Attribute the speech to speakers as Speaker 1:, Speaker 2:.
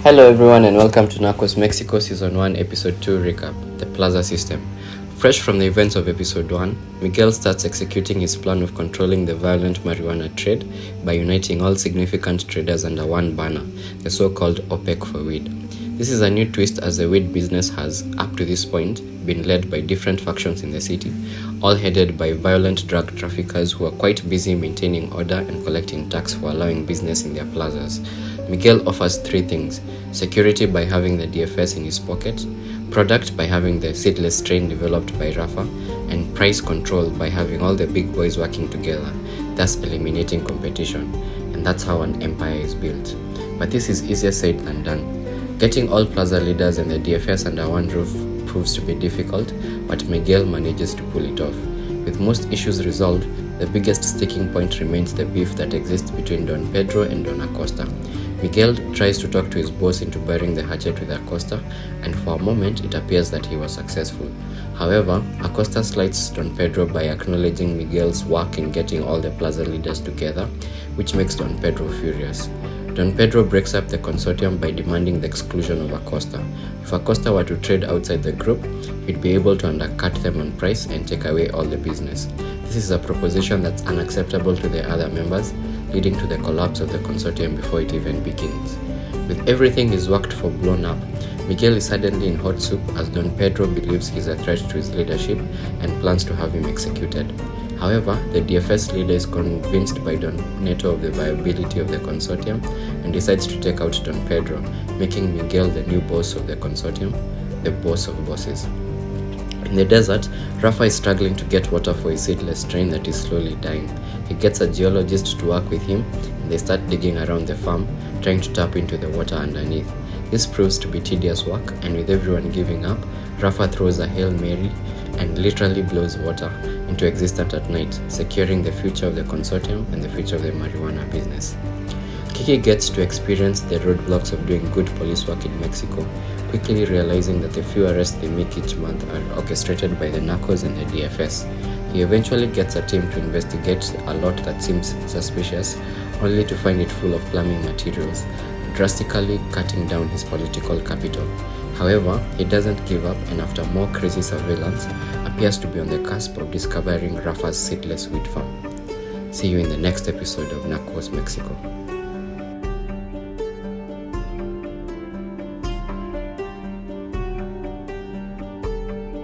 Speaker 1: Hello everyone and welcome to Narcos Mexico Season 1 Episode 2 Recap, the Plaza System. Fresh from the events of Episode 1, Miguel starts executing his plan of controlling the violent marijuana trade by uniting all significant traders under one banner, the so-called OPEC for weed. This is a new twist as the weed business has, up to this point, been led by different factions in the city, all headed by violent drug traffickers who are quite busy maintaining order and collecting tax for allowing business in their plazas. Miguel offers three things: security by having the DFS in his pocket, product by having the seedless strain developed by Rafa, and price control by having all the big boys working together, thus eliminating competition. And that's how an empire is built. But this is easier said than done. Getting all plaza leaders and the DFS under one roof proves to be difficult, but Miguel manages to pull it off. With most issues resolved, the biggest sticking point remains the beef that exists between Don Pedro and Don Acosta. Miguel tries to talk to his boss into burying the hatchet with Acosta, and for a moment it appears that he was successful. However, Acosta slights Don Pedro by acknowledging Miguel's work in getting all the plaza leaders together, which makes Don Pedro furious. Don Pedro breaks up the consortium by demanding the exclusion of Acosta. If Acosta were to trade outside the group, he'd be able to undercut them on price and take away all the business. This is a proposition that's unacceptable to the other members, leading to the collapse of the consortium before it even begins. With everything he's worked for blown up, Miguel is suddenly in hot soup as Don Pedro believes he's a threat to his leadership and plans to have him executed. However, the DFS leader is convinced by Don Neto of the viability of the consortium and decides to take out Don Pedro, making Miguel the new boss of the consortium, the boss of bosses. In the desert, Rafa is struggling to get water for his seedless strain that is slowly dying. He gets a geologist to work with him, and they start digging around the farm, trying to tap into the water underneath. This proves to be tedious work, and with everyone giving up, Rafa throws a Hail Mary and literally blows water into existence at night, securing the future of the consortium and the future of the marijuana business. Kiki gets to experience the roadblocks of doing good police work in Mexico, quickly realizing that the few arrests they make each month are orchestrated by the Narcos and the DFS. He eventually gets a team to investigate a lot that seems suspicious, only to find it full of plumbing materials, drastically cutting down his political capital. However, he doesn't give up, and after more crazy surveillance, appears to be on the cusp of discovering Rafa's seedless wheat farm. See you in the next episode of Narcos Mexico.